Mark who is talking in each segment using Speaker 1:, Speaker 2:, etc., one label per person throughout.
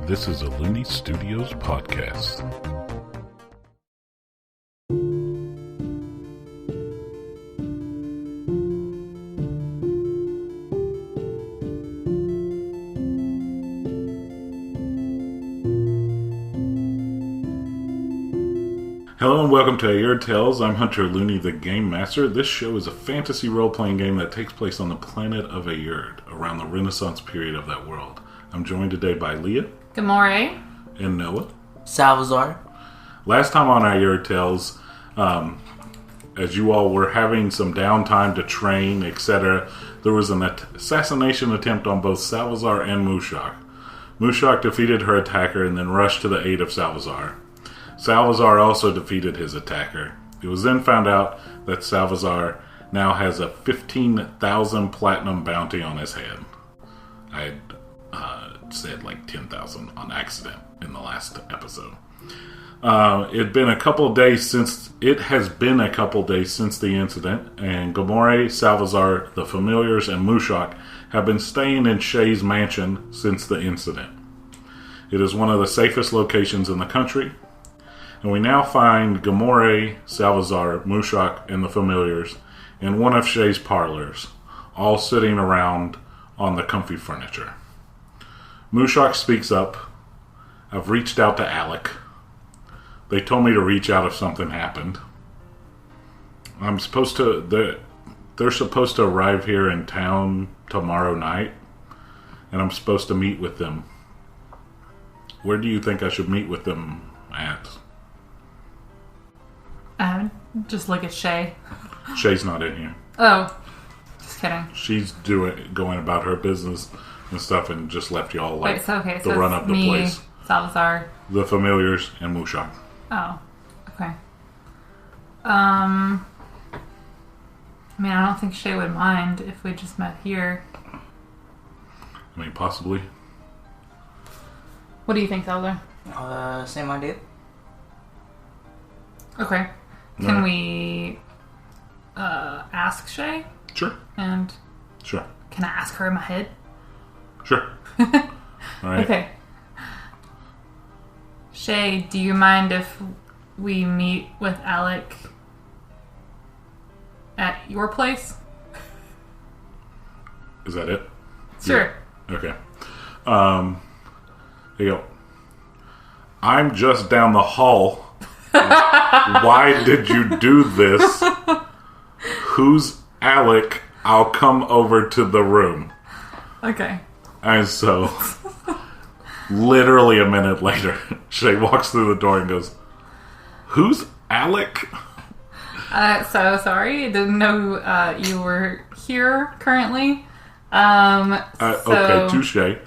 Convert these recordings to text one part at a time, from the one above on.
Speaker 1: This is a Looney Studios podcast. Hello and welcome to Aerde Tales. I'm Hunter Looney, the Game Master. This show is a fantasy role-playing game that takes place on the planet of Aerde, around the Renaissance period of that world. I'm joined today by Leah.
Speaker 2: Gamoree.
Speaker 1: And Noah.
Speaker 3: Salvazar.
Speaker 1: Last time on Aerde Tales, as you all were having some downtime to train, etc., there was an assassination attempt on both Salvazar and Mushuk. Mushuk defeated her attacker and then rushed to the aid of Salvazar. Salvazar also defeated his attacker. It was then found out that Salvazar now has a 15,000 platinum bounty on his head. I had said like 10,000 on accident in the last episode. It has been a couple days since the incident, and Gamoree, Salvazar, the Familiars, and Mushuk have been staying in Shay's mansion since the incident. It is one of the safest locations in the country. And we now find Gamoree, Salvazar, Mushuk, and the Familiars in one of Shay's parlors, all sitting around on the comfy furniture. Mushuk speaks up. I've reached out to Alec. They told me to reach out if something happened. They're supposed to arrive here in town tomorrow night, and I'm supposed to meet with them. Where do you think I should meet with them at?
Speaker 2: Just look at Shay.
Speaker 1: Shay's not in here.
Speaker 2: Oh, just kidding.
Speaker 1: She's going about her business and stuff, and just left y'all
Speaker 2: so
Speaker 1: run up the place.
Speaker 2: Salvazar,
Speaker 1: The Familiars, and Mushuk.
Speaker 2: Oh, okay. I don't think Shay would mind if we just met here.
Speaker 1: I mean, possibly.
Speaker 2: What do you think, Salvazar?
Speaker 3: Same idea.
Speaker 2: Okay. Can we ask Shay?
Speaker 1: Sure.
Speaker 2: And
Speaker 1: Sure.
Speaker 2: can I ask her in my head?
Speaker 1: Sure. All right.
Speaker 2: Okay. Shay, do you mind if we meet with Alec at your place?
Speaker 1: Is that it?
Speaker 2: Sure.
Speaker 1: Yeah. Okay. Here you go. I'm just down the hall. Why did you do this? Who's Alec? I'll come over to the room.
Speaker 2: Okay.
Speaker 1: And so, literally a minute later, Shay walks through the door and goes, "Who's Alec?"
Speaker 2: So sorry, I didn't know you were here currently.
Speaker 1: Okay, touche.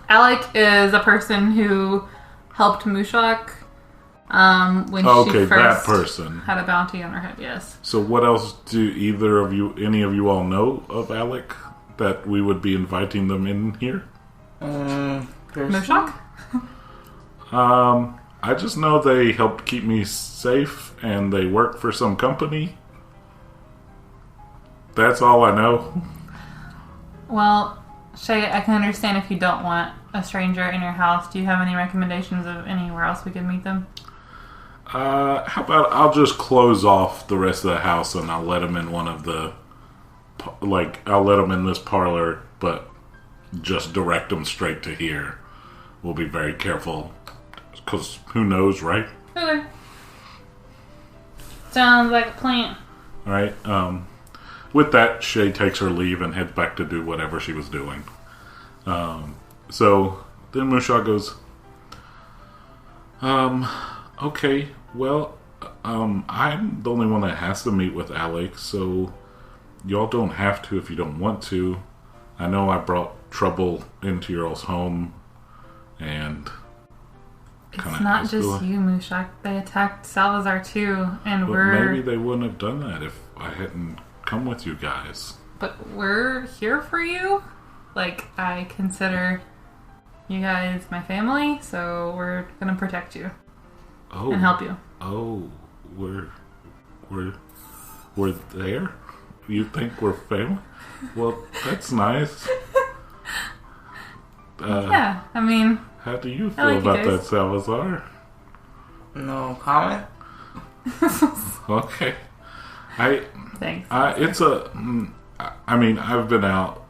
Speaker 2: Alec is a person who helped Mushuk when she first had a bounty on her head. Yes.
Speaker 1: So, what else do any of you all know of Alec that we would be inviting them in here?
Speaker 2: Mushuk?
Speaker 1: I just know they helped keep me safe and they work for some company. That's all I know.
Speaker 2: Well, Shay, I can understand if you don't want a stranger in your house. Do you have any recommendations of anywhere else we could meet them?
Speaker 1: How about I'll just close off the rest of the house and I'll let them in one of the... I'll let them in this parlor, but just direct them straight to here. We'll be very careful, because who knows, right?
Speaker 2: Okay. Sounds like a plan.
Speaker 1: Alright, with that, Shay takes her leave and heads back to do whatever she was doing. So, then Mushuk goes, okay, well, I'm the only one that has to meet with Alec, so y'all don't have to if you don't want to. I know I brought trouble into your all's home, and
Speaker 2: it's not just you, Mushuk. They attacked Salvazar too, and
Speaker 1: maybe they wouldn't have done that if I hadn't come with you guys.
Speaker 2: But we're here for you. I consider you guys my family, so we're gonna protect you and help you.
Speaker 1: Oh, we're there? You think we're family? Well, that's nice.
Speaker 2: Yeah,
Speaker 1: How do you
Speaker 2: I
Speaker 1: feel
Speaker 2: like you
Speaker 1: about
Speaker 2: guys.
Speaker 1: that, Salvazar?
Speaker 3: No comment.
Speaker 1: Okay.
Speaker 2: Thanks.
Speaker 1: I mean, I've been out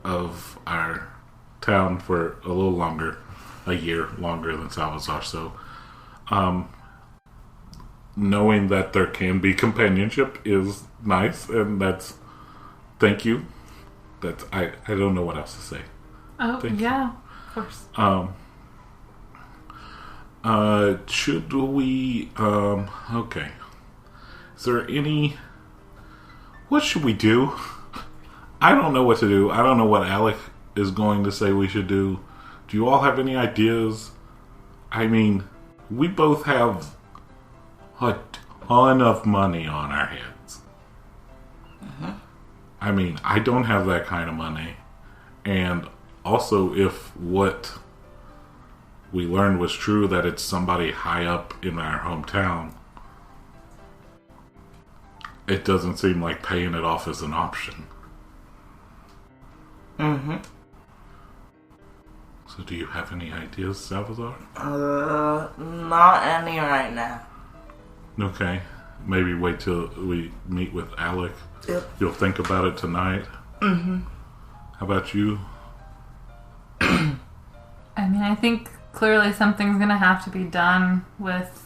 Speaker 1: of our town for a little longer, a year longer than Salvazar, so knowing that there can be companionship is nice, and thank you. I don't know what else to say.
Speaker 2: Oh,
Speaker 1: Thank
Speaker 2: yeah, of course.
Speaker 1: Should we, okay. Is there what should we do? I don't know what to do. I don't know what Alec is going to say we should do. Do you all have any ideas? I mean, we both have a ton of money on our heads. I mean, I don't have that kind of money. And also, if what we learned was true, that it's somebody high up in our hometown, it doesn't seem like paying it off is an option. So do you have any ideas, Salvazar?
Speaker 3: Not any right now.
Speaker 1: Okay. Maybe wait till we meet with Alec.
Speaker 3: Yep.
Speaker 1: You'll think about it tonight. How about you?
Speaker 2: I mean, I think clearly something's gonna have to be done with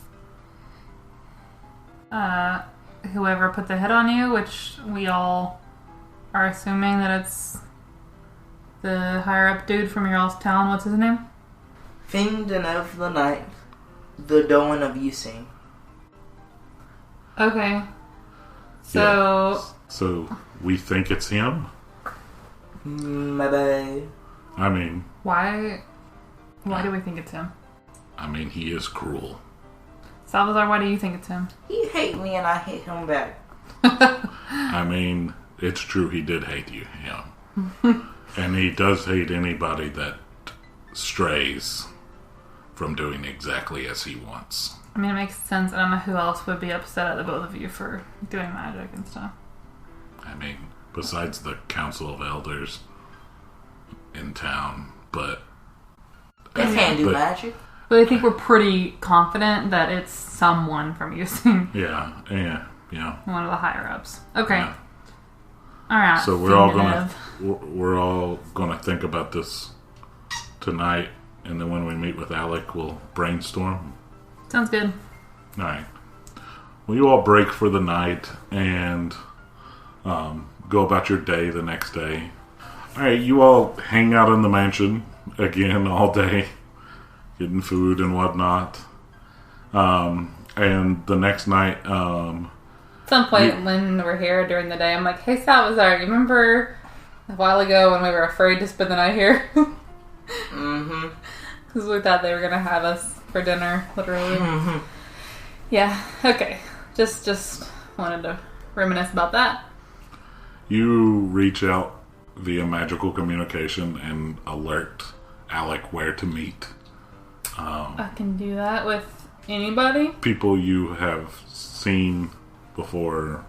Speaker 2: whoever put the hit on you, which we all are assuming that it's the higher up dude from your all's town. What's his name?
Speaker 3: Fiend of the night, the Doan of Using.
Speaker 2: Okay. So...
Speaker 1: Yeah. So we think it's him?
Speaker 3: Maybe.
Speaker 1: I mean...
Speaker 2: Why do we think it's him?
Speaker 1: I mean, he is cruel.
Speaker 2: Salvazar, why do you think it's him?
Speaker 3: He hate me and I hate him back.
Speaker 1: I mean, it's true he did hate you, yeah. And he does hate anybody that strays from doing exactly as he wants.
Speaker 2: I mean, it makes sense. I don't know who else would be upset at the both of you for doing magic and stuff.
Speaker 1: I mean, besides the Council of Elders in town, but...
Speaker 3: They can't do magic.
Speaker 2: But I think we're pretty confident that it's someone from using
Speaker 1: Yeah.
Speaker 2: one of the higher ups. Okay.
Speaker 1: Yeah.
Speaker 2: All right.
Speaker 1: So we're all gonna think about this tonight, and then when we meet with Alec, we'll brainstorm.
Speaker 2: Sounds good.
Speaker 1: All right. Well, you all break for the night and go about your day the next day. All right, you all hang out in the mansion again all day, getting food and whatnot. And the next night,
Speaker 2: At some point when we're here during the day, I'm like, "Hey Salvazar, you remember a while ago when we were afraid to spend the night here?" Because we thought they were gonna have us for dinner, literally. Yeah. Okay. Just wanted to reminisce about that.
Speaker 1: you reach out via magical communication and alert Alec where to meet.
Speaker 2: I can do that with anybody.
Speaker 1: People you have seen before.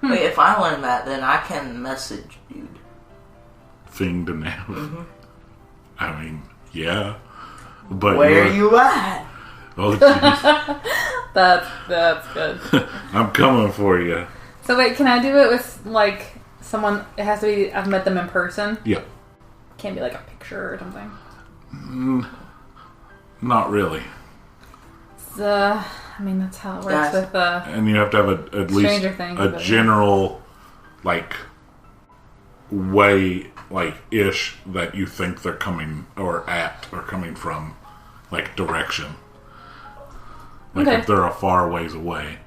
Speaker 3: Wait, if I learn that, then I can message dude.
Speaker 1: Thing to Nav. I mean, yeah. But
Speaker 3: Where you at?
Speaker 1: Oh, jeez.
Speaker 2: That's good.
Speaker 1: I'm coming for you.
Speaker 2: So wait, can I do it with like someone? It has to be I've met them in person.
Speaker 1: Yeah.
Speaker 2: Can't be like a picture or something.
Speaker 1: Not really.
Speaker 2: I mean, that's how it works with
Speaker 1: And you have to have at least
Speaker 2: Stranger Things,
Speaker 1: a
Speaker 2: but-
Speaker 1: general, like, way, like, ish that you think they're coming, or coming from, like, direction. Like,
Speaker 2: Okay.
Speaker 1: if they're a far ways away.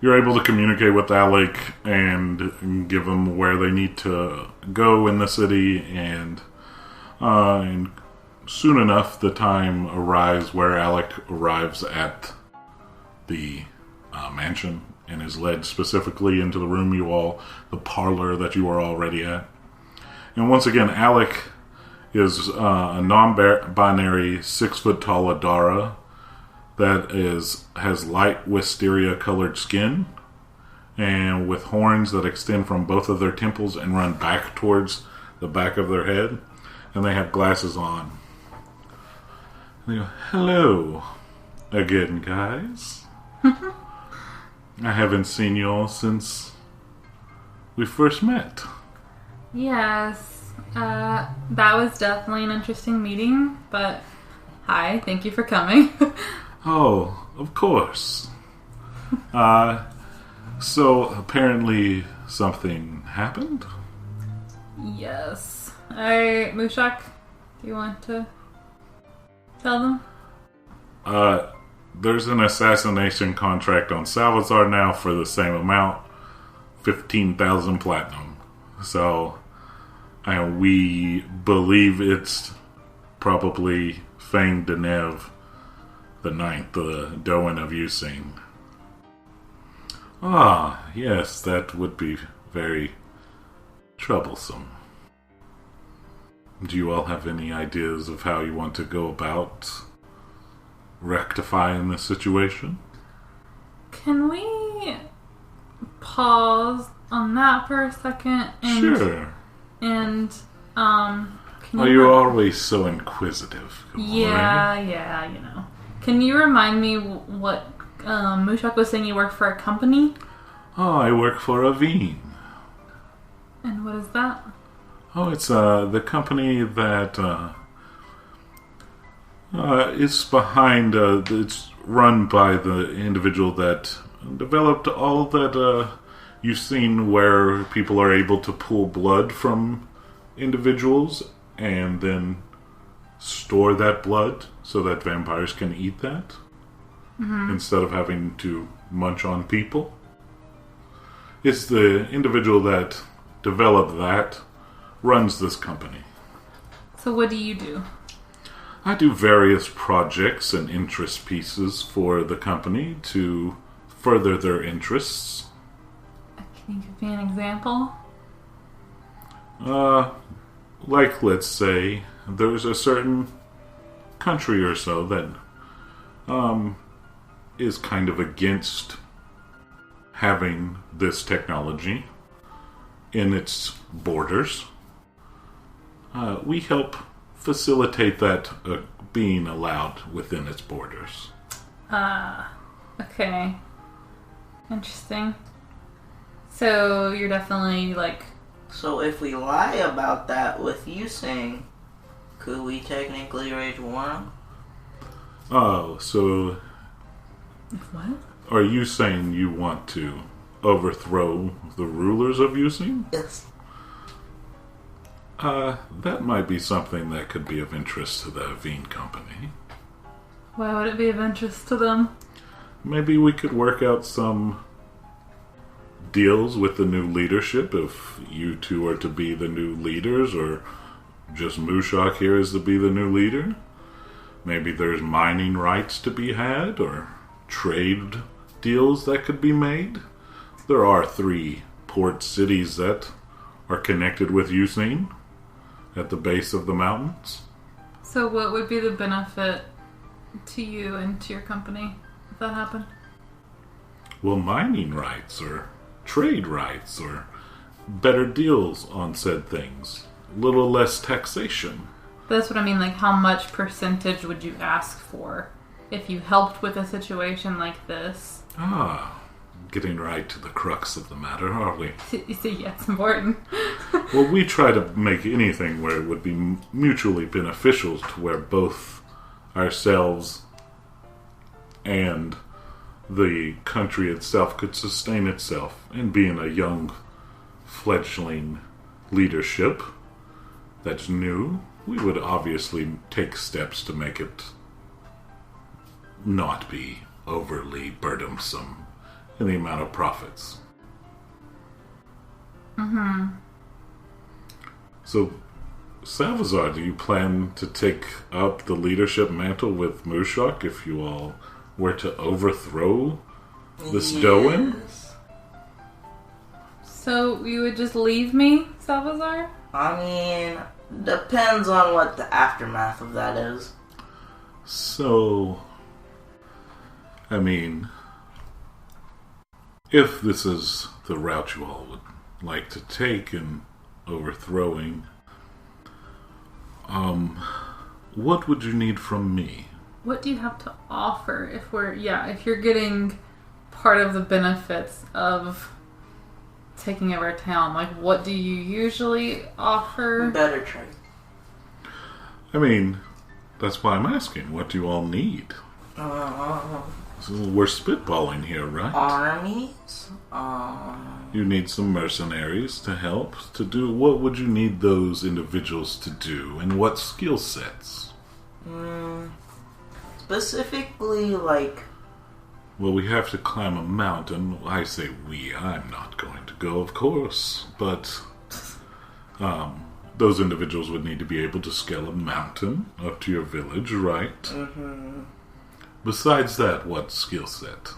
Speaker 1: You're able to communicate with Alec and give them where they need to go in the city, and soon enough the time arrives where Alec arrives at the mansion and is led specifically into the room the parlor that you are already at. And once again, Alec is a non-binary 6-foot-tall Adara that has light wisteria-colored skin and with horns that extend from both of their temples and run back towards the back of their head. And they have glasses on. They go, hello again, guys. I haven't seen you all since we first met.
Speaker 2: Yes, that was definitely an interesting meeting, but hi, thank you for coming.
Speaker 1: Oh, of course. So apparently something happened?
Speaker 2: Yes. Mushuk, do you want to tell them?
Speaker 1: There's an assassination contract on Salvazar now for the same amount, 15,000 platinum. So, we believe it's probably Fang Denev the Ninth, the Doan of Usain. Ah, yes, that would be very troublesome. Do you all have any ideas of how you want to go about rectifying the situation?
Speaker 2: Can we pause on that for a second?
Speaker 1: Sure.
Speaker 2: And,
Speaker 1: you're always so inquisitive.
Speaker 2: Yeah, you know. Can you remind me what Mushuk was saying? You work for a company?
Speaker 1: Oh, I work for Aveen.
Speaker 2: And what is that?
Speaker 1: Oh, it's the company that is behind. It's run by the individual that developed all that you've seen, where people are able to pull blood from individuals and then store that blood so that vampires can eat that instead of having to munch on people. It's the individual that developed that runs this company.
Speaker 2: So what do you do?
Speaker 1: I do various projects and interest pieces for the company to further their interests.
Speaker 2: Can you give me an example?
Speaker 1: Like, let's say, there's a certain country or so that is kind of against having this technology in its borders. We help facilitate that being allowed within its borders.
Speaker 2: Okay. Interesting. So you're definitely like...
Speaker 3: So if we lie about that with you saying, could we technically rage war?
Speaker 1: Oh, so...
Speaker 2: What?
Speaker 1: Are you saying you want to overthrow the rulers of Usain?
Speaker 3: Yes.
Speaker 1: That might be something that could be of interest to the Aveen company.
Speaker 2: Why would it be of interest to them?
Speaker 1: Maybe we could work out some deals with the new leadership if you two are to be the new leaders, or just Mushuk here is to be the new leader. Maybe there's mining rights to be had, or trade deals that could be made. There are 3 port cities that are connected with Usain at the base of the mountains.
Speaker 2: So what would be the benefit to you and to your company if that happened?
Speaker 1: Well, mining rights or trade rights or better deals on said things. A little less taxation.
Speaker 2: That's what I mean, like how much percentage would you ask for if you helped with a situation like this?
Speaker 1: Getting right to the crux of the matter, are we?
Speaker 2: You see, yeah, it's important.
Speaker 1: Well, we try to make anything where it would be mutually beneficial, to where both ourselves and the country itself could sustain itself. And being a young, fledgling leadership that's new, we would obviously take steps to make it not be overly burdensome in the amount of profits. So, Salvazar, do you plan to take up the leadership mantle with Mushuk if you all were to overthrow this Doan?
Speaker 2: So you would just leave me, Salvazar?
Speaker 3: I mean, depends on what the aftermath of that is.
Speaker 1: So, I mean, if this is the route you all would like to take in overthrowing, what would you need from me?
Speaker 2: What do you have to offer if you're getting part of the benefits of taking over a town? Like, what do you usually offer?
Speaker 3: Better trade.
Speaker 1: I mean, that's why I'm asking. What do you all need? So we're spitballing here, right?
Speaker 3: Armies?
Speaker 1: You need some mercenaries to help to do. What would you need those individuals to do, and what skill sets?
Speaker 3: Specifically, like...
Speaker 1: Well, we have to climb a mountain. I say we. I'm not going to go, of course. But those individuals would need to be able to scale a mountain up to your village, right?
Speaker 3: Mm-hmm.
Speaker 1: Besides that, what skill set?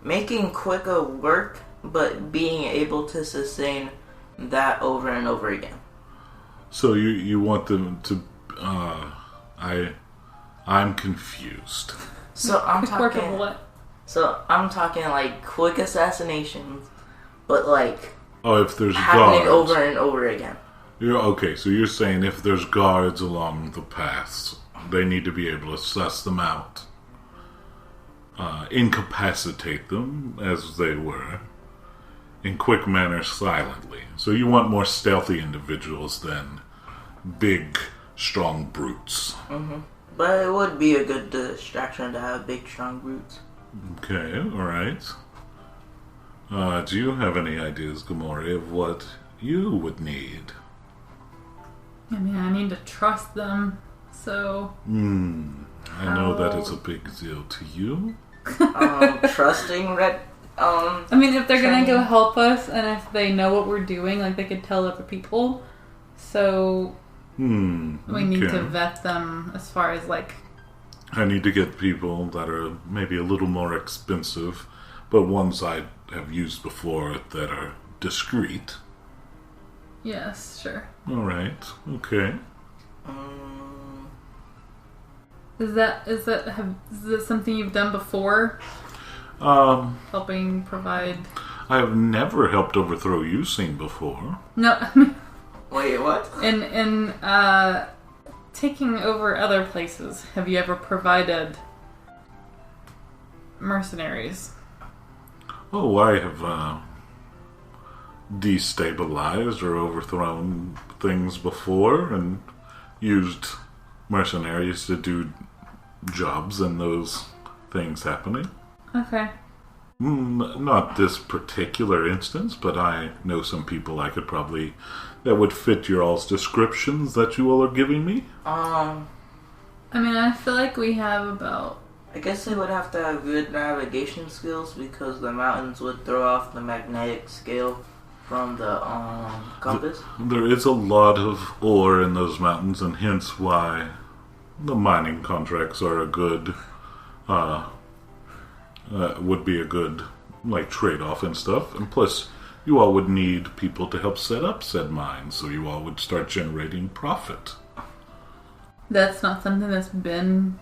Speaker 3: Making quicker work, but being able to sustain that over and over again.
Speaker 1: So you want them to... I'm confused.
Speaker 3: So I'm
Speaker 2: Quick work of
Speaker 3: talking...
Speaker 2: what?
Speaker 3: So I'm talking like quick assassinations, but like...
Speaker 1: Oh, if there's
Speaker 3: happening
Speaker 1: guards.
Speaker 3: over and over again.
Speaker 1: Okay, so you're saying if there's guards along the paths, they need to be able to suss them out. Incapacitate them, as they were, in quick manner silently. So you want more stealthy individuals than big, strong brutes.
Speaker 3: Mm-hmm. But it would be a good distraction to have big, strong brutes.
Speaker 1: Okay, alright. Do you have any ideas, Gamoree, of what you would need?
Speaker 2: I mean, I need to trust them, so...
Speaker 1: I know that is a big deal to you.
Speaker 3: Trusting red...
Speaker 2: I mean, if they're gonna go help us, and if they know what we're doing, like, they could tell other people. So... We need to vet them as far as, like...
Speaker 1: I need to get people that are maybe a little more expensive, but ones I have used before that are discreet.
Speaker 2: Yes, sure.
Speaker 1: Alright, okay.
Speaker 2: Is that something you've done before? Helping provide...
Speaker 1: I have never helped overthrow Usein before.
Speaker 2: No, I mean...
Speaker 3: Wait, what?
Speaker 2: In taking over other places, have you ever provided mercenaries?
Speaker 1: Oh, I have destabilized or overthrown things before and used mercenaries to do jobs and those things happening.
Speaker 2: Okay.
Speaker 1: Not this particular instance, but I know some people I could probably... that would fit your all's descriptions that you all are giving me.
Speaker 2: I mean, I feel like we have about...
Speaker 3: I guess they would have to have good navigation skills because the mountains would throw off the magnetic scale from the compass.
Speaker 1: There is a lot of ore in those mountains, and hence why the mining contracts are a good... would be a good, like, trade-off and stuff. And plus, you all would need people to help set up said mines, so you all would start generating profit.
Speaker 2: That's not something that's been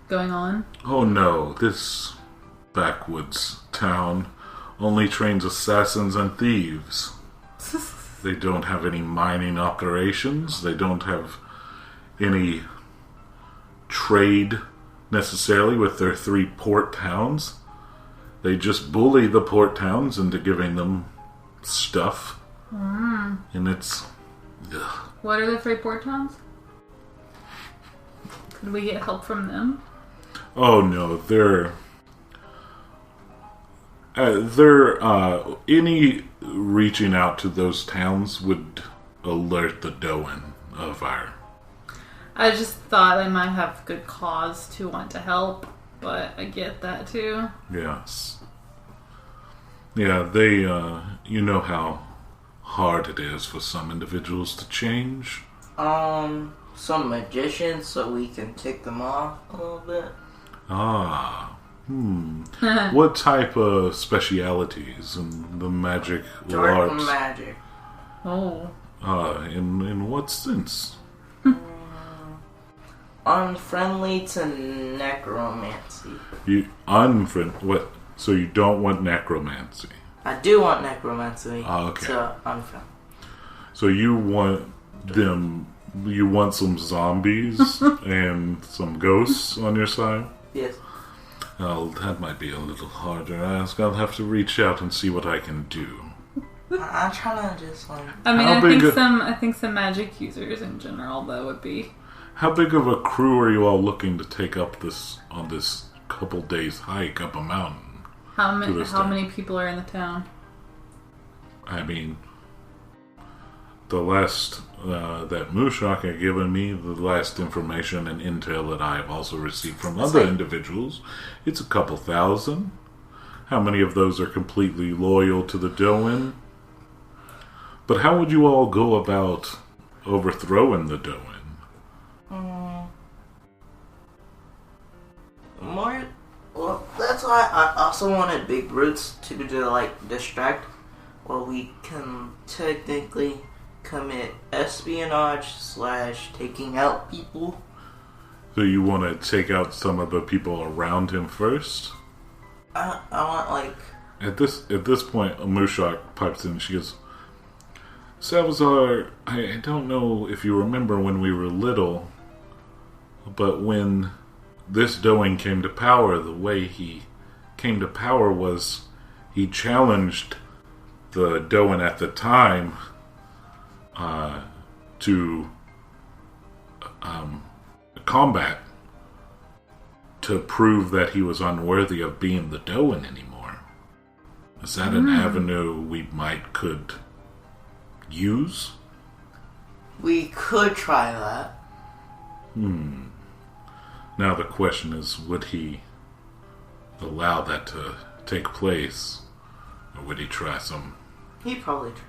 Speaker 2: going on?
Speaker 1: Oh no, this backwoods town only trains assassins and thieves. They don't have any mining operations. They don't have any trade necessarily with their 3 port towns. They just bully the port towns into giving them stuff. And it's... Ugh.
Speaker 2: What are the 3 port towns? Could we get help from them?
Speaker 1: Oh no, they're any reaching out to those towns would alert the Doan of our...
Speaker 2: I just thought I might have good cause to want to help, but I get that too.
Speaker 1: Yes. Yeah, they, you know how hard it is for some individuals to change?
Speaker 3: Some magicians so we can tick them off a little bit.
Speaker 1: What type of specialities in the magic
Speaker 3: Dark
Speaker 1: arts?
Speaker 3: magic.
Speaker 2: Oh.
Speaker 1: In what sense?
Speaker 3: Unfriendly to necromancy.
Speaker 1: What? So you don't want necromancy?
Speaker 3: I do want necromancy
Speaker 1: okay.
Speaker 3: to unfriendly.
Speaker 1: So you want them You want some zombies and some ghosts on your side?
Speaker 3: Yes.
Speaker 1: Oh, that might be a little harder. I'll have to reach out and see what I can do.
Speaker 3: I'm trying to just like.
Speaker 2: I mean, I think some magic users in general though would be.
Speaker 1: How big of a crew are you all looking to take up on this couple days hike up a mountain?
Speaker 2: How many people are in the town?
Speaker 1: I mean, the last that Mushuk had given me, the last information and intel that I have also received from other individuals, it's a couple thousand. How many of those are completely loyal to the Doan? But how would you all go about overthrowing the Doan?
Speaker 3: More. Well, that's why I also wanted Big Roots to like distract. Well, we can technically commit espionage / taking out people.
Speaker 1: So you want to take out some of the people around him first?
Speaker 3: I want like.
Speaker 1: At this point, Mushuk pipes in. She goes, Salvazar, I don't know if you remember when we were little, but when this Doan came to power, the way he came to power was he challenged the Doan at the time to combat to prove that he was unworthy of being the Doan anymore. Is that an avenue we could use?
Speaker 3: We could try that.
Speaker 1: Now the question is, would he allow that to take place? Or would he try some...
Speaker 3: He'd probably try.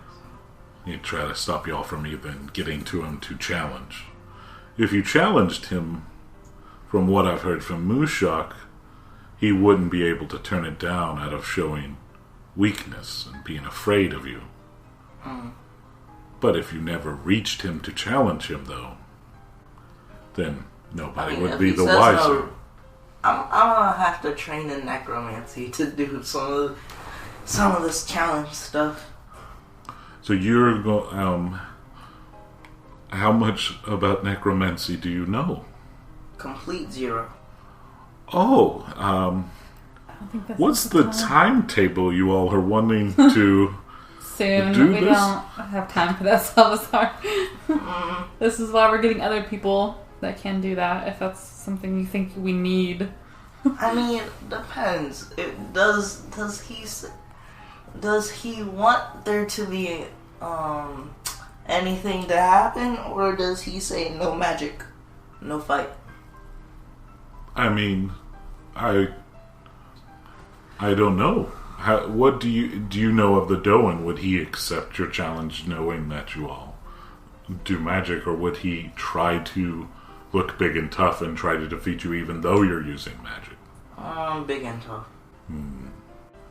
Speaker 1: He'd try to stop y'all from even getting to him to challenge. If you challenged him, from what I've heard from Mushuk, he wouldn't be able to turn it down out of showing weakness and being afraid of you. But if you never reached him to challenge him, though, then nobody would be the wiser.
Speaker 3: No, I'm gonna have to train in necromancy to do some of this challenge stuff.
Speaker 1: So you're going. How much about necromancy do you know?
Speaker 3: Complete zero.
Speaker 1: Oh,
Speaker 2: I don't think that's
Speaker 1: what's the timetable you all are wanting to
Speaker 2: soon?
Speaker 1: do
Speaker 2: We
Speaker 1: this?
Speaker 2: don't have time for that, Salvazar. This is why we're getting other people that can do that. If that's something you think we need.
Speaker 3: I mean, depends. Does he want there to be anything to happen, or does he say no magic, no fight?
Speaker 1: I mean, I don't know. What do you know of the Doan? Would he accept your challenge, knowing that you all do magic, or would he try to look big and tough and try to defeat you, even though you're using magic?
Speaker 3: Big and tough.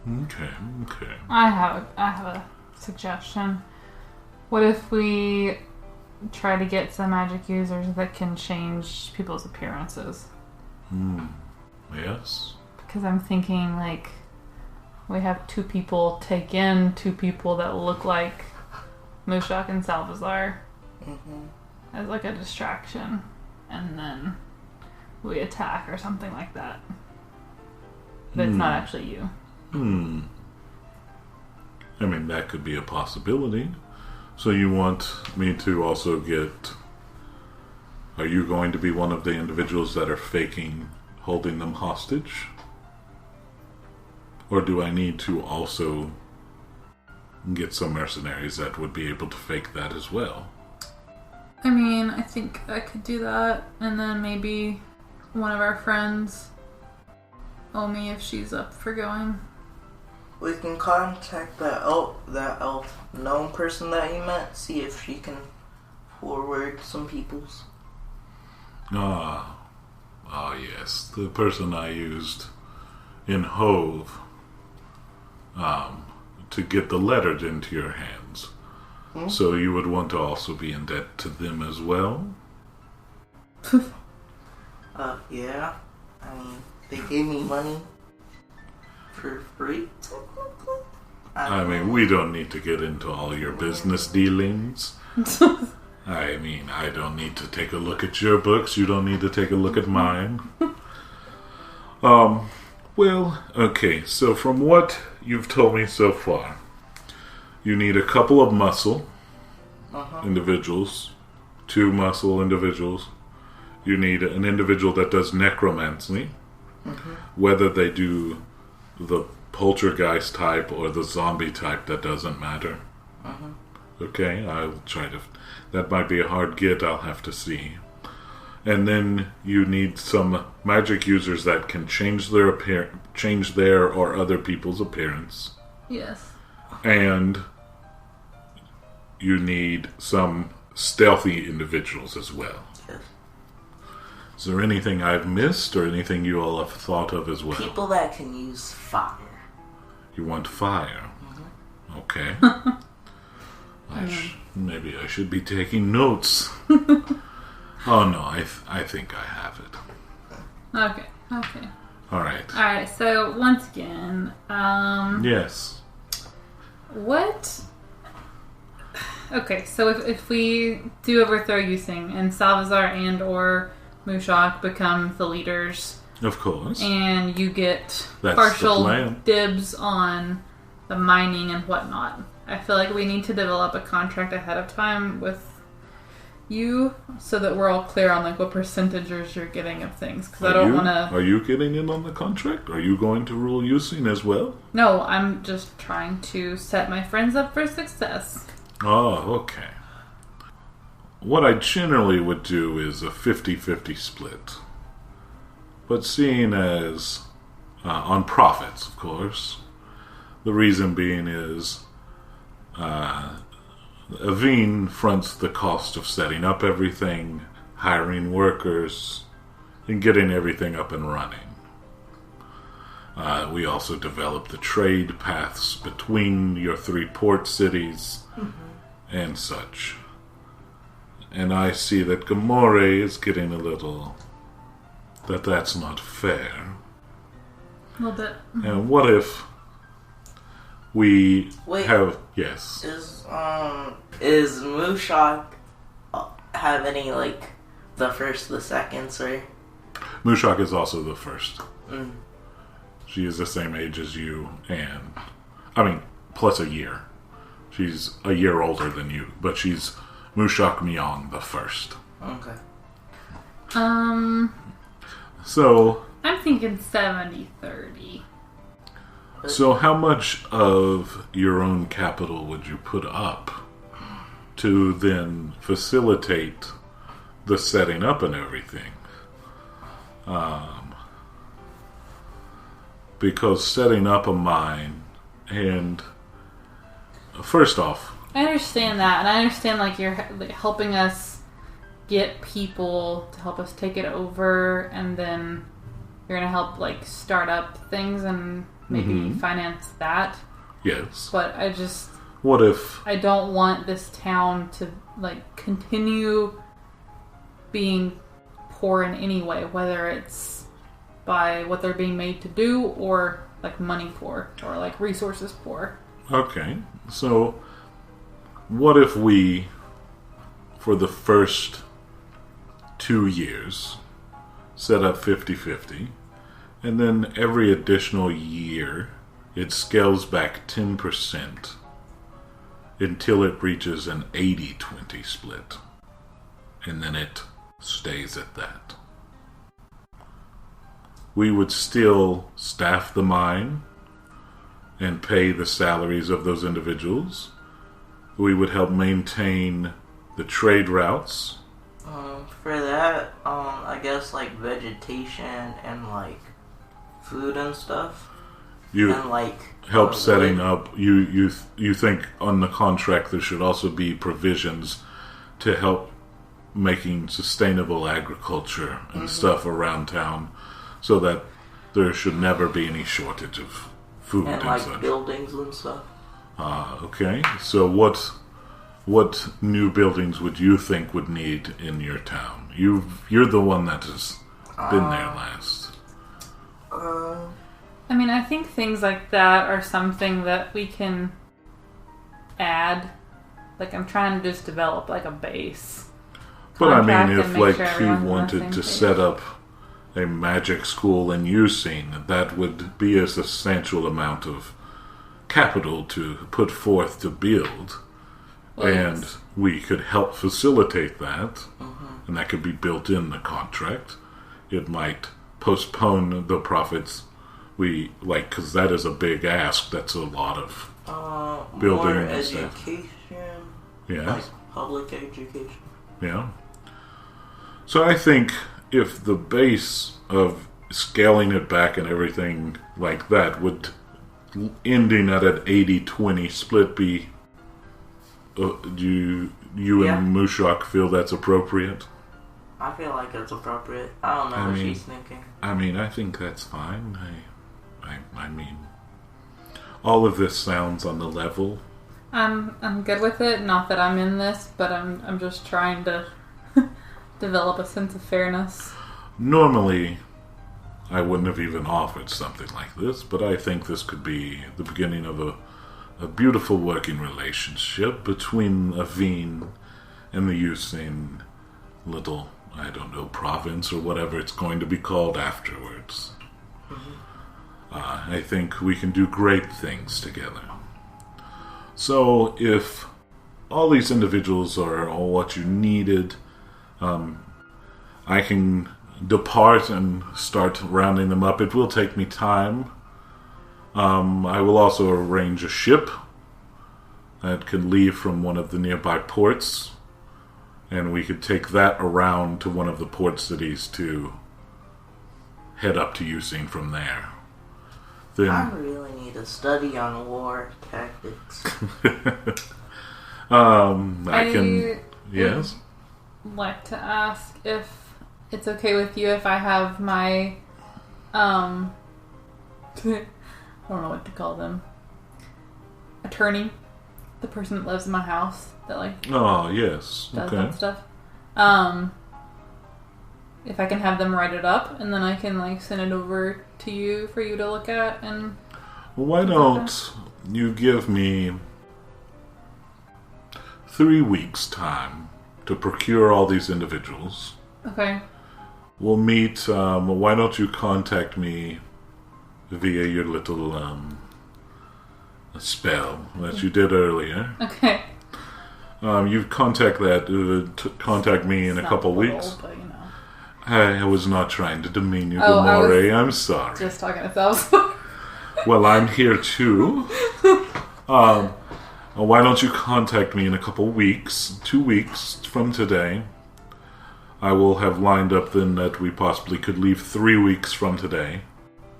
Speaker 1: Okay.
Speaker 2: I have a suggestion. What if we try to get some magic users that can change people's appearances?
Speaker 1: Yes.
Speaker 2: Because I'm thinking, like, we have two people take in two people that look like Mushuk and Salvazar as like a distraction, and then we attack or something like that. But it's not actually you.
Speaker 1: I mean, that could be a possibility. So you want me to also get... Are you going to be one of the individuals that are faking holding them hostage? Or do I need to also get some mercenaries that would be able to fake that as well?
Speaker 2: I mean, I think I could do that, and then maybe one of our friends, Omi, if she's up for going.
Speaker 3: We can contact that elf known person that you met, see if she can forward some people's.
Speaker 1: Ah, yes. The person I used in Hove to get the letter into your hands. So you would want to also be in debt to them as well?
Speaker 3: Yeah. I mean, they gave me money for free, technically.
Speaker 1: I mean, we don't need to get into all your business dealings. I mean, I don't need to take a look at your books. You don't need to take a look at mine. Well, okay. So from what you've told me so far, you need a couple of muscle individuals, 2 muscle individuals. You need an individual that does necromancy, whether they do the poltergeist type or the zombie type, that doesn't matter. Okay, I'll try to... That might be a hard get, I'll have to see. And then you need some magic users that can change their or other people's appearance.
Speaker 2: Yes.
Speaker 1: And you need some stealthy individuals as well.
Speaker 3: Yes.
Speaker 1: Is there anything I've missed or anything you all have thought of as well?
Speaker 3: People that can use fire.
Speaker 1: You want fire? Okay. Maybe I should be taking notes. Oh no, I think I have it.
Speaker 2: Okay.
Speaker 1: Alright.
Speaker 2: So once again,
Speaker 1: Yes.
Speaker 2: what... Okay, so if we do overthrow Using and Salvazar and or Mushuk become the leaders,
Speaker 1: Of course.
Speaker 2: and you get
Speaker 1: That's
Speaker 2: partial
Speaker 1: the plan.
Speaker 2: dibs on the mining and whatnot, I feel like we need to develop a contract ahead of time with you so that we're all clear on like what percentages you're getting of things. Because I don't want to...
Speaker 1: Are you getting in on the contract? Are you going to rule Using as well?
Speaker 2: No, I'm just trying to set my friends up for success.
Speaker 1: Oh, okay. What I generally would do is a 50-50 split. But seeing as... on profits, of course. The reason being is... Aveen fronts the cost of setting up everything, hiring workers, and getting everything up and running. We also develop the trade paths between your 3 port cities and such. And I see that Gamoree is getting a little... that's not fair.
Speaker 2: A little bit.
Speaker 1: And what if we have... Yes.
Speaker 3: Is Mushuk have any, like, the first, the second, sorry?
Speaker 1: Mushuk is also the first.
Speaker 3: Mm.
Speaker 1: She is the same age as you, and... I mean, plus a year. She's a year older than you, but she's Mushuk Myong the first.
Speaker 3: Okay.
Speaker 1: So...
Speaker 2: I'm thinking 70-30.
Speaker 1: So how much of your own capital would you put up to then facilitate the setting up and everything? Because setting up a mine and... First off...
Speaker 2: I understand that, and I understand like you're like, helping us get people to help us take it over, and then you're going to help like start up things and maybe finance that.
Speaker 1: Yes.
Speaker 2: But I just...
Speaker 1: What if...
Speaker 2: I don't want this town to like continue being poor in any way, whether it's by what they're being made to do or like money poor or like resources poor.
Speaker 1: Okay. So what if we, for the first 2 years, set up 50-50, and then every additional year it scales back 10% until it reaches an 80-20 split, and then it stays at that. We would still staff the mine and pay the salaries of those individuals. We would help maintain the trade routes.
Speaker 3: For that, I guess like vegetation and like food and stuff.
Speaker 1: You
Speaker 3: and like
Speaker 1: help setting up. You think on the contract there should also be provisions to help making sustainable agriculture and stuff around town, so that there should never be any shortage of food
Speaker 3: and
Speaker 1: and
Speaker 3: like
Speaker 1: such.
Speaker 3: buildings and stuff.
Speaker 1: Okay. So what new buildings would you think would need in your town? You're the one that has been there last.
Speaker 2: I mean, I think things like that are something that we can add Like, I'm trying to just develop, like, a base.
Speaker 1: But I
Speaker 2: contract
Speaker 1: mean,
Speaker 2: and
Speaker 1: if,
Speaker 2: make
Speaker 1: like,
Speaker 2: sure
Speaker 1: he
Speaker 2: everyone's on the
Speaker 1: wanted
Speaker 2: same
Speaker 1: to
Speaker 2: page.
Speaker 1: set up a magic school in Using, that would be a substantial amount of capital to put forth to build.
Speaker 2: Well,
Speaker 1: And
Speaker 2: yes.
Speaker 1: we could help facilitate that, and that could be built in the contract. It might postpone the profits because that is a big ask. That's a lot of building
Speaker 3: more
Speaker 1: and stuff.
Speaker 3: education.
Speaker 1: Yes.
Speaker 3: Like public education.
Speaker 1: Yeah. So I think if the base of scaling it back and everything like that would ending at an 80-20 split be do you
Speaker 3: Yeah.
Speaker 1: and Mushuk feel that's appropriate?
Speaker 3: I feel like it's appropriate. I don't know
Speaker 1: I
Speaker 3: what
Speaker 1: mean-
Speaker 3: she's thinking.
Speaker 1: I mean, I think that's fine. I mean, all of this sounds on the level.
Speaker 2: I'm good with it. Not that I'm in this, but I'm just trying to develop a sense of fairness.
Speaker 1: Normally, I wouldn't have even offered something like this, but I think this could be the beginning of a beautiful working relationship between Aveen and the Usain little, I don't know, province or whatever it's going to be called afterwards. I think we can do great things together. So if all these individuals are all what you needed, I can depart and start rounding them up. It will take me time. I will also arrange a ship that can leave from one of the nearby ports, and we could take that around to one of the port cities to head up to Using from there.
Speaker 3: I
Speaker 1: Then,
Speaker 3: really need to study on war tactics.
Speaker 1: I can. Yes?
Speaker 2: would like to ask if it's okay with you if I have my I don't know what to call them. Attorney, the person that lives in my house that like
Speaker 1: Oh, yes.
Speaker 2: does
Speaker 1: Okay.
Speaker 2: that stuff. If I can have them write it up and then I can like send it over to you for you to look at and
Speaker 1: Well, why don't you give me 3 weeks' time to procure all these individuals?
Speaker 2: okay.
Speaker 1: We'll meet. Why don't you contact me via your little spell that you did earlier?
Speaker 2: Okay.
Speaker 1: You contact me in
Speaker 2: It's
Speaker 1: a
Speaker 2: not
Speaker 1: couple
Speaker 2: little,
Speaker 1: weeks.
Speaker 2: but, you know.
Speaker 1: I was not trying to demean you,
Speaker 2: Oh, I was
Speaker 1: Gamoree. I'm sorry.
Speaker 2: Just talking to Salvazar.
Speaker 1: Well, I'm here too. Why don't you contact me in a couple weeks, 2 weeks from today? I will have lined up then that we possibly could leave 3 weeks from today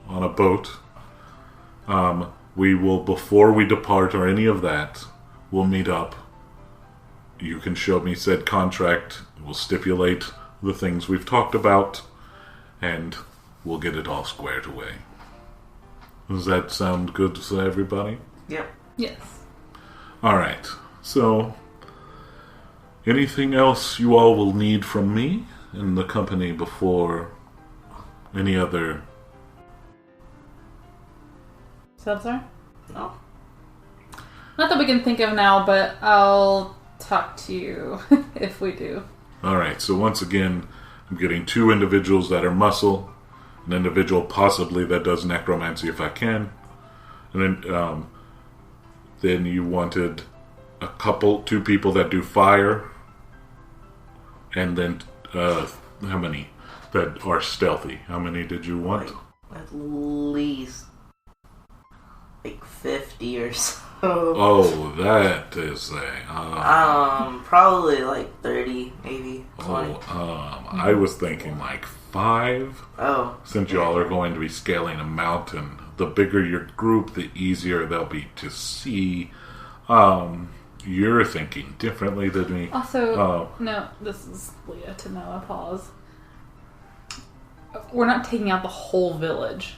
Speaker 1: on a boat. We will, before we depart or any of that, we'll meet up. You can show me said contract. We'll stipulate the things we've talked about, and we'll get it all squared away. Does that sound good to everybody?
Speaker 3: Yep.
Speaker 2: Yes.
Speaker 1: Alright, so anything else you all will need from me in the company before any other...
Speaker 2: Salvazar?
Speaker 3: No.
Speaker 2: Not that we can think of now, but I'll talk to you if we do.
Speaker 1: Alright, so once again, I'm getting 2 individuals that are muscle, an individual possibly that does necromancy if I can, and then you wanted 2 people that do fire, and then how many that are stealthy? How many did you want?
Speaker 3: Like, at least like 50 or so.
Speaker 1: Oh, that is a...
Speaker 3: Probably like 30, maybe 20.
Speaker 1: I was thinking like 5.
Speaker 3: Oh.
Speaker 1: Since y'all are going to be scaling a mountain, the bigger your group, the easier they'll be to see. You're thinking differently than me.
Speaker 2: Also, no, this is Leah to Noah. Pause. We're not taking out the whole village.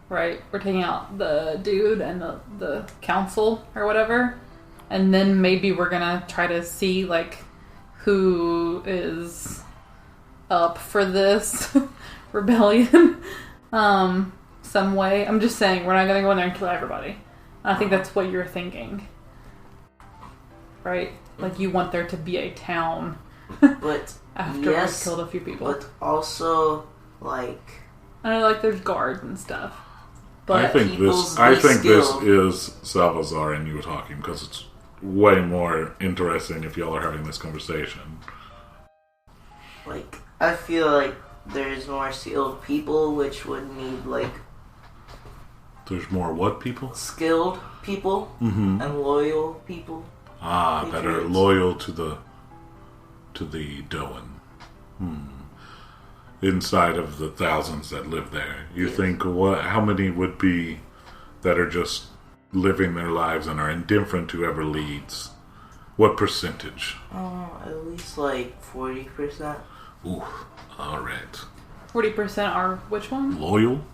Speaker 2: Right? We're taking out the dude and the council or whatever. And then maybe we're gonna try to see, like, who is up for this rebellion some way. I'm just saying, we're not gonna go in there and kill everybody. I think that's what you're thinking. right? Like, you want there to be a town
Speaker 3: But
Speaker 2: after we've killed a few people.
Speaker 3: but also, like...
Speaker 2: I know, like, there's guards and stuff. But
Speaker 1: I think this is Salvazar and you talking, because it's way more interesting if y'all are having this conversation.
Speaker 3: Like, I feel like there's more skilled people, which would need, like...
Speaker 1: There's more what people?
Speaker 3: Skilled people and loyal people.
Speaker 1: Ah, that are loyal to the Doan. Inside of the thousands that live there. You think how many would be that are just living their lives and are indifferent to whoever leads? What percentage?
Speaker 3: At least like 40%.
Speaker 1: Ooh, alright.
Speaker 2: 40% are which one?
Speaker 1: Loyal?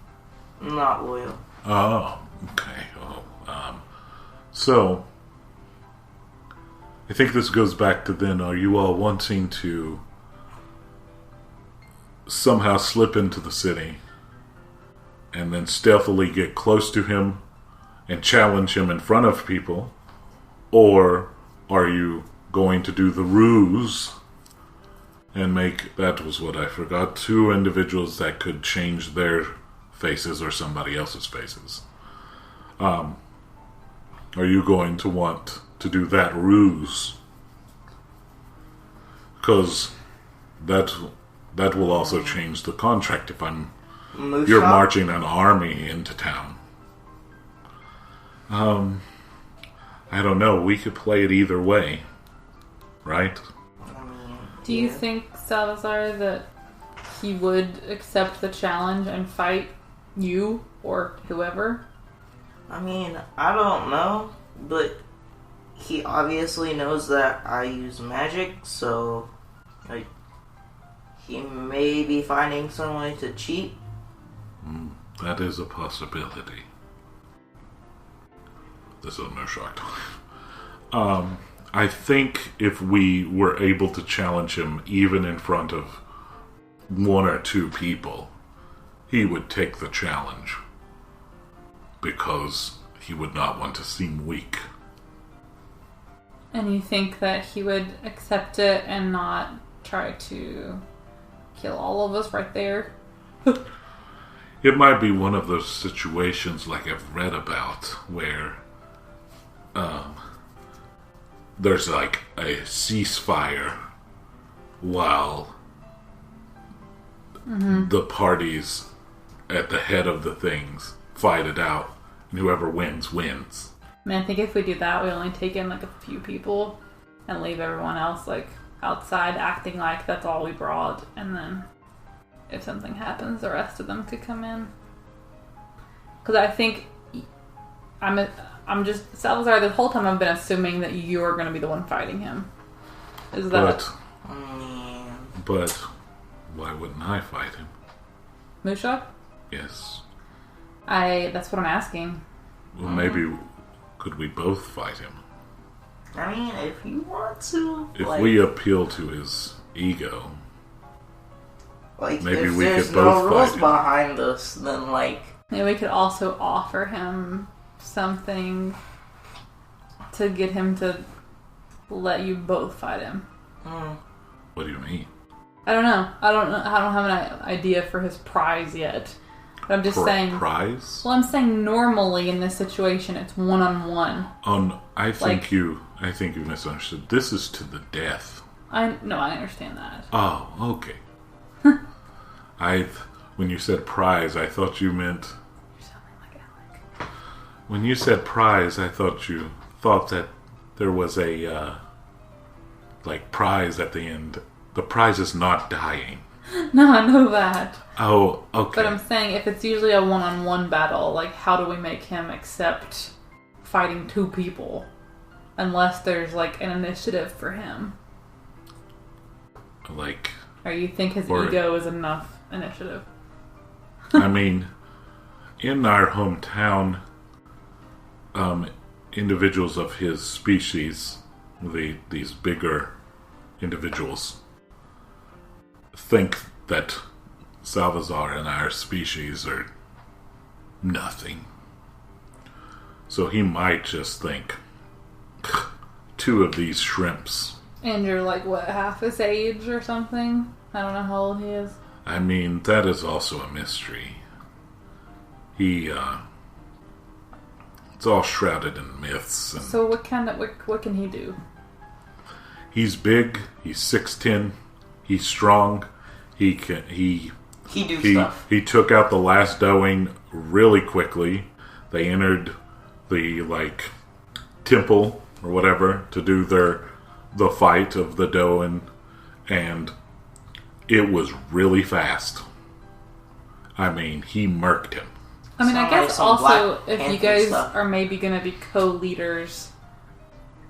Speaker 3: Not loyal.
Speaker 1: Oh, okay. So, I think this goes back to then, are you all wanting to somehow slip into the city and then stealthily get close to him and challenge him in front of people? Or are you going to do the ruse and make, that was what I forgot, 2 individuals that could change their faces or somebody else's faces? Are you going to want to do that ruse? Because that will also change the contract if you're marching an army into town. I don't know. We could play it either way, right?
Speaker 2: Do you think, Salvazar, that he would accept the challenge and fight you or whoever?
Speaker 3: I mean, I don't know, but he obviously knows that I use magic, so like he may be finding some way to cheat.
Speaker 1: That is a possibility. This is no shock to me. I think if we were able to challenge him even in front of 1 or 2 people, he would take the challenge. Because he would not want to seem weak.
Speaker 2: And you think that he would accept it and not try to kill all of us right there?
Speaker 1: It might be one of those situations like I've read about where there's like a ceasefire while the parties at the head of the things fight it out, and whoever wins, wins.
Speaker 2: I mean, I think if we do that, we only take in like a few people and leave everyone else like outside acting like that's all we brought, and then if something happens, the rest of them could come in. Because I think I'm just Salvazar. This whole time I've been assuming that you're going to be the one fighting him. Is that?
Speaker 1: But why wouldn't I fight him?
Speaker 2: Mushuk?
Speaker 1: Yes.
Speaker 2: That's what I'm asking.
Speaker 1: Well, maybe could we both fight him?
Speaker 3: I mean, if you want to.
Speaker 1: If we appeal to his ego,
Speaker 3: like,
Speaker 1: maybe
Speaker 3: if
Speaker 1: we
Speaker 3: there's
Speaker 1: could
Speaker 3: no
Speaker 1: both
Speaker 3: rules
Speaker 1: fight him.
Speaker 3: behind us, then like.
Speaker 2: Maybe we could also offer him something to get him to let you both fight him.
Speaker 1: What do you mean?
Speaker 2: I don't know. I don't have an idea for his prize yet. But I'm just saying.
Speaker 1: Prize?
Speaker 2: Well, I'm saying normally in this situation it's 1-on-1.
Speaker 1: I think you misunderstood. This is to the death.
Speaker 2: I understand that.
Speaker 1: Oh, okay. When you said prize, I thought you meant.
Speaker 2: You're sounding like Alec.
Speaker 1: When you said prize, I thought you thought that there was a prize at the end. The prize is not dying.
Speaker 2: No, I know that.
Speaker 1: Oh, okay.
Speaker 2: But I'm saying if it's usually a 1-on-1 battle, like how do we make him accept fighting 2 people? Unless there's like an initiative for him.
Speaker 1: Like.
Speaker 2: Or you think his ego is enough initiative?
Speaker 1: I mean, in our hometown, individuals of his species, these bigger individuals, think that Salvazar and our species are nothing. So he might just think, 2 of these shrimps.
Speaker 2: And you're like, what, half his age or something? I don't know how old he is.
Speaker 1: I mean, that is also a mystery. It's all shrouded in myths. And
Speaker 2: so what can he do?
Speaker 1: he's big. He's 6'10". He's strong. He
Speaker 3: do stuff.
Speaker 1: He took out the last Doing really quickly. They entered the temple or whatever to do the fight of the Doing, and it was really fast. I mean, he murked him.
Speaker 2: I mean, I guess also if you guys
Speaker 3: stuff.
Speaker 2: are maybe going to be co-leaders,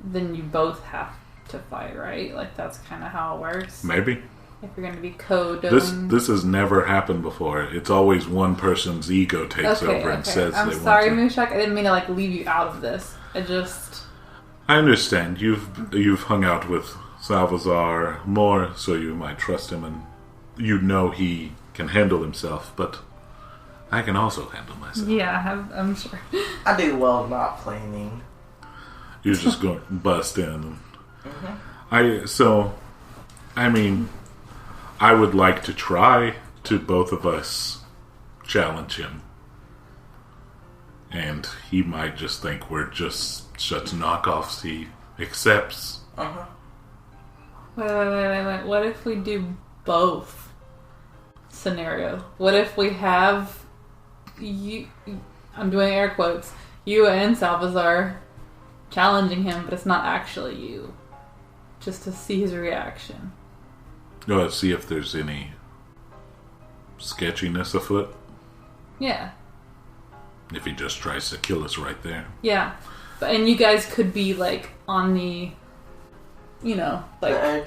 Speaker 2: then you both have to fight, right? Like that's kind of how it works.
Speaker 1: Maybe.
Speaker 2: If you're going to be co-doing.
Speaker 1: This has never happened before. It's always one person's ego takes over and says
Speaker 2: I'm
Speaker 1: they
Speaker 2: sorry,
Speaker 1: want to.
Speaker 2: Mushuk. I didn't mean to leave you out of this.
Speaker 1: I understand. You've hung out with Salvazar more, so you might trust him, and you know he can handle himself. But I can also handle myself.
Speaker 2: Yeah, I'm sure.
Speaker 3: I do well not planning.
Speaker 1: You're just going to bust in.
Speaker 3: Mm-hmm.
Speaker 1: I would like to try to both of us challenge him. And he might just think we're just such knockoffs he accepts.
Speaker 3: Uh-huh.
Speaker 2: Wait. What if we do both scenarios? What if we have you, I'm doing air quotes, you and Salvazar challenging him, but it's not actually you. Just to see his reaction.
Speaker 1: Let's see if there's any sketchiness afoot.
Speaker 2: Yeah.
Speaker 1: If he just tries to kill us right there.
Speaker 2: Yeah. And you guys could be on the,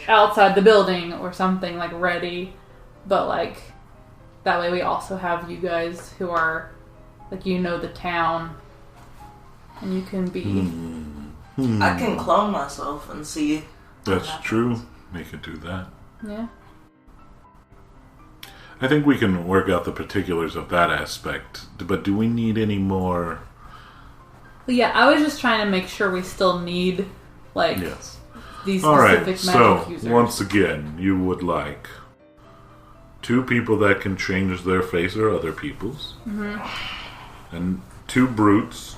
Speaker 2: outside the building or something, ready. But that way we also have you guys who are, the town. And you can be...
Speaker 3: I can clone myself and see.
Speaker 1: That's true. We could do that.
Speaker 2: Yeah.
Speaker 1: I think we can work out the particulars of that aspect. But do we need any more?
Speaker 2: Well, yeah, I was just trying to make sure we still need,
Speaker 1: yes.
Speaker 2: these
Speaker 1: All
Speaker 2: specific
Speaker 1: right,
Speaker 2: magic
Speaker 1: so,
Speaker 2: users.
Speaker 1: once again, you would like 2 people that can change their face or other people's. Mm-hmm. And 2 brutes.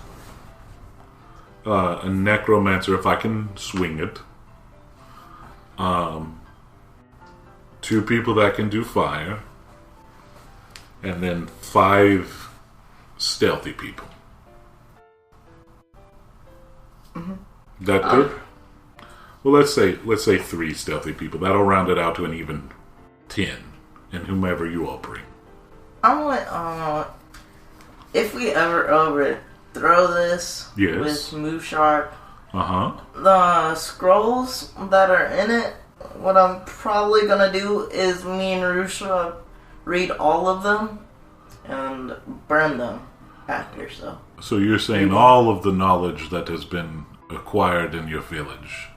Speaker 1: A necromancer, if I can swing it. 2 people that can do fire. And then 5 stealthy people.
Speaker 3: Mm-hmm.
Speaker 1: That good? Well, let's say 3 stealthy people. That'll round it out to an even 10. And whomever you all bring.
Speaker 3: I want, if we ever overthrow this with Mushuk, the scrolls that are in it, what I'm probably gonna do is me and Rusha read all of them and burn them after. So
Speaker 1: you're saying all of the knowledge that has been acquired in your village,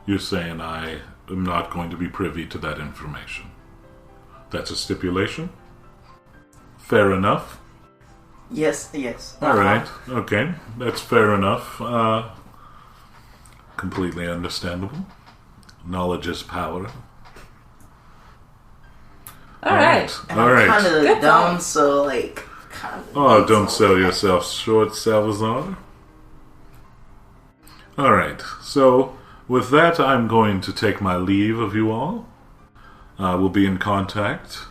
Speaker 1: you're saying I am not going to be privy to that information. That's a stipulation? Fair enough?
Speaker 3: Yes.
Speaker 1: Alright, okay. That's fair enough. Completely understandable. Knowledge is power.
Speaker 2: Alright.
Speaker 3: And I'm kind of dumb, so
Speaker 1: Oh, don't sell yourself short, Salvazar. Alright, so with that, I'm going to take my leave of you all. We'll be in contact.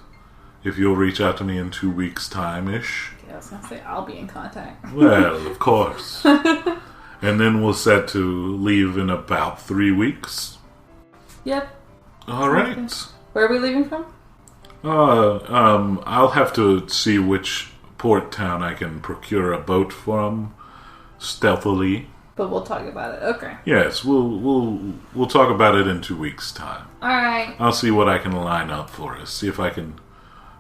Speaker 1: If you'll reach out to me in 2 weeks' time-ish.
Speaker 2: Yeah, I was going to say, I'll be in contact.
Speaker 1: Well, of course. And then we'll set to leave in about 3 weeks.
Speaker 2: Yep.
Speaker 1: Alright.
Speaker 2: Okay. Where are we leaving from?
Speaker 1: I'll have to see which port town I can procure a boat from stealthily.
Speaker 2: But we'll talk about it. Okay.
Speaker 1: Yes, we'll talk about it in 2 weeks' time.
Speaker 2: Alright.
Speaker 1: I'll see what I can line up for us. See if I can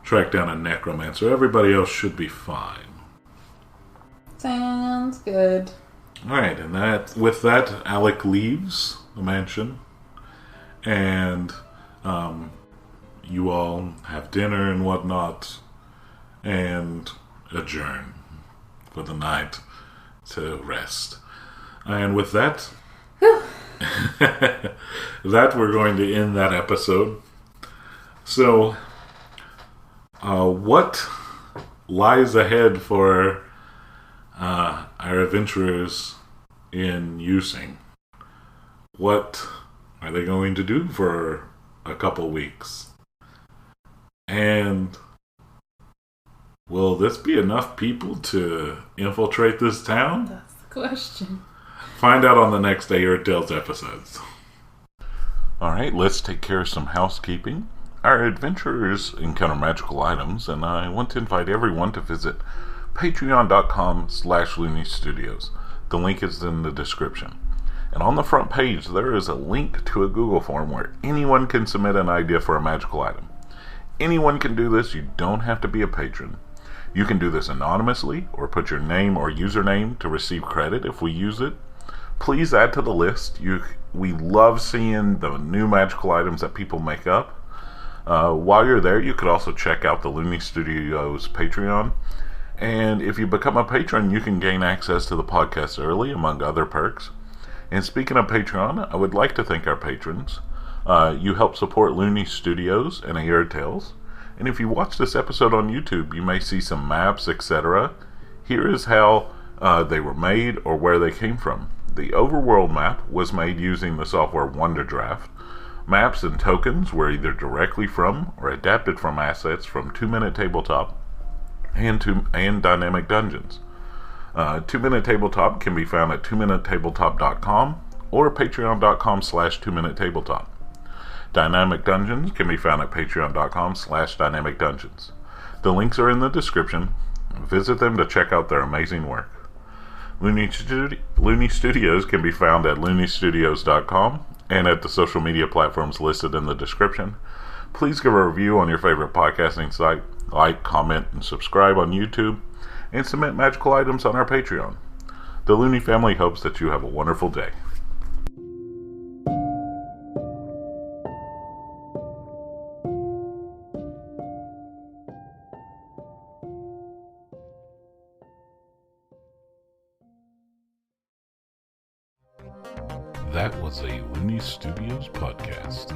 Speaker 1: track down a necromancer. Everybody else should be fine.
Speaker 2: Sounds good.
Speaker 1: Alright, and with that, Alec leaves the mansion. And you all have dinner and whatnot. And adjourn for the night to rest. And with that, that we're going to end that episode. So, what lies ahead for our adventurers in Using? What are they going to do for a couple weeks? And will this be enough people to infiltrate this town?
Speaker 2: That's the question.
Speaker 1: Find out on the next Aerde Tales episodes. Alright, let's take care of some housekeeping. Our adventurers encounter magical items, and I want to invite everyone to visit patreon.com/Looney Studios. The link is in the description. And on the front page, there is a link to a Google form where anyone can submit an idea for a magical item. Anyone can do this. You don't have to be a patron. You can do this anonymously or put your name or username to receive credit if we use it. Please add to the list. We love seeing the new magical items that people make up. While you're there, you could also check out the Looney Studios Patreon. And if you become a patron, you can gain access to the podcast early, among other perks. And speaking of Patreon, I would like to thank our patrons. You help support Looney Studios and Aerde Tales. And if you watch this episode on YouTube, you may see some maps, etc. Here is how they were made or where they came from. The overworld map was made using the software WonderDraft. Maps and tokens were either directly from or adapted from assets from 2-Minute Tabletop and Dynamic Dungeons. 2-Minute Tabletop can be found at 2minutetabletop.com or patreon.com/2Minute Tabletop. Dynamic Dungeons can be found at patreon.com/Dynamic Dungeons. The links are in the description. Visit them to check out their amazing work. Looney Studios can be found at looneystudios.com and at the social media platforms listed in the description. Please give a review on your favorite podcasting site, like, comment, and subscribe on YouTube, and submit magical items on our Patreon. The Looney family hopes that you have a wonderful day. That was a Looney Studios podcast.